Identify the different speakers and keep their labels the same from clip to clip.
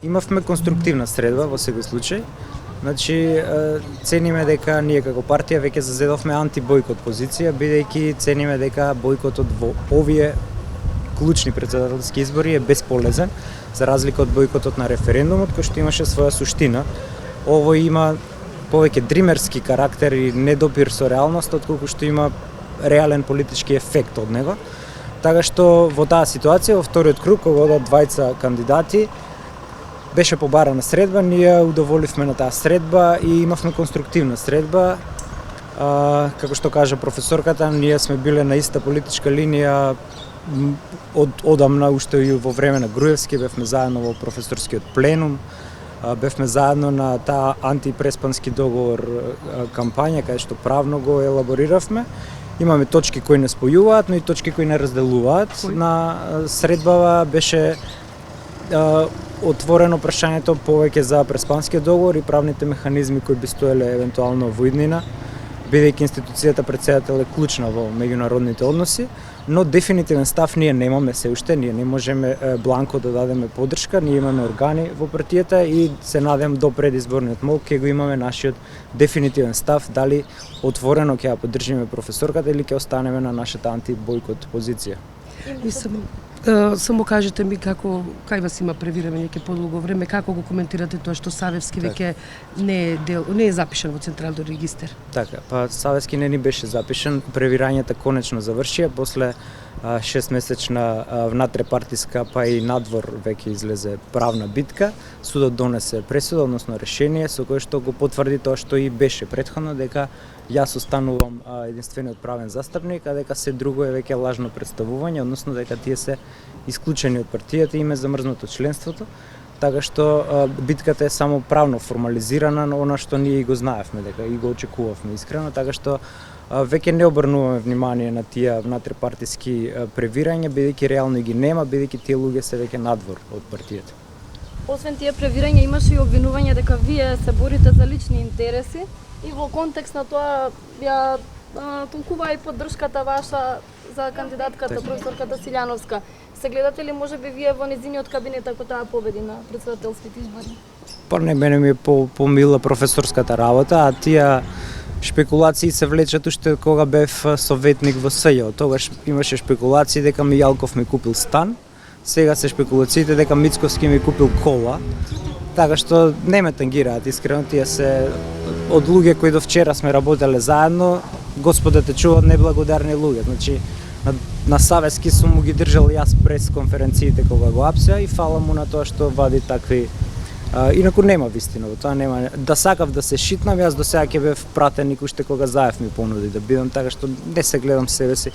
Speaker 1: Имавме конструктивна средба во секој случај. Значи, цениме дека ние како партија веќе зазедовме антибојкот позиција, бидејќи цениме дека бојкотот во овие клучни претседателски избори е бесполезен, за разлика од бојкотот на референдумот, кој што имаше своја суштина. Ово има повеќе дримерски карактер и недопир со реалност, отколку што има реален политички ефект од него. Така што во таа ситуација, во вториот круг, кога одат двајца кандидати, беше побарана средба, ние удоволивме на таа средба и имавме конструктивна средба. Како што кажа професорката, ние сме биле на иста политичка линија одамна, уште и во време на Груевски, бевме заедно во професорскиот пленум, бевме заедно на таа антипреспански договор кампања, каде што правно го елабориравме. Имаме точки кои не спојуваат, но и точки кои не разделуваат. На средбава беше отворено прашањето повеќе за преспанскиот договор и правните механизми кои би стоеле евентуално во иднина, бидејќи институцијата претседател е клучна во меѓународните односи, но дефинитивен став ние немаме се уште, ние не можеме бланко да дадеме поддршка, ние имаме органи во партијата и се надевам до предизборниот мол ќе го имаме нашиот дефинитивен став, дали отворено ќе ја поддржиме професорката или ќе останеме на нашата антибојкот позиција.
Speaker 2: Само кажете ми кај вас има превиривање ќе подолго време, како го коментирате тоа што Савевски веќе не е запишан во Централниот регистер?
Speaker 1: Така, па Савевски не ни беше запишан, превирањата конечно завршија, после 6-месечна внатрепартиска па и надвор веќе излезе правна битка, судот донесе пресуда, односно решение со кое што го потврди тоа што и беше претходно, дека јас останувам единствениот правен застапник, а дека се друго е веќе лажно представување, односно дека тие се исклучени од партијата и им е замрзнато членството, така што битката е само правно формализирана на она што ние и го знаевме, дека и го очекувавме искрено, така што веќе не обрнуваме внимание на тие внатрепартиски превирања, бидејќи реално ги нема, бидејќи тие луѓе се веќе надвор од партијата.
Speaker 3: Освен тие превирања имаше и обвинување дека вие се борите за лични интереси и во контекст на тоа ја толкува и поддршката ваша за кандидатката професорката Силјановска. Се гледате ли можеби вие во незиниот кабинет ако таа победи на претседателските избори?
Speaker 1: Па не, мене ми е помила професорската работа, а тие шпекулации се влечат уште кога бев советник во СЈО. Тогаш имаше шпекулации дека Мијалков ми купил стан, сега се шпекулациите дека Мицковски ми купил кола. Така што не ме тангираат, искрено тие се од луѓе кои до вчера сме работеле заедно, Господа те чува неблагодарни луѓе. Значи на Савески сум му ги држал јас прес конференциите кога го апсеа и фала му на тоа што вади такви. Инаку нема вистина во тоа, нема. Да сакав да се шитнам, јас до сега ќе бев пратеник уште кога Заев ми понуди да бидам, така што не се гледам себе си.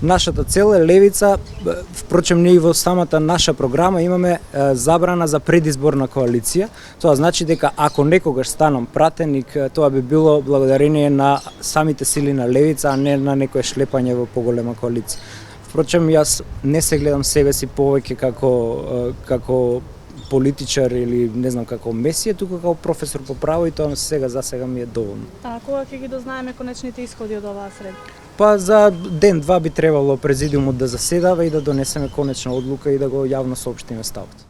Speaker 1: Нашата цел е левица, впрочем ние во самата наша програма имаме забрана за предизборна коалиција. Тоа значи дека ако некогаш станам пратеник, тоа би било благодарение на самите сили на левица, а не на некое шлепање во поголема коалиција. Впрочем јас не се гледам себе си повеќе како политичар или не знам како месија, туку како професор по право и тоа за сега ми е доволно.
Speaker 4: А кога ќе ги дознаеме конечните исходи од оваа средба?
Speaker 1: Па за ден-два би требало президиумот да заседава и да донесеме конечна одлука и да го јавно соопштиме ставот.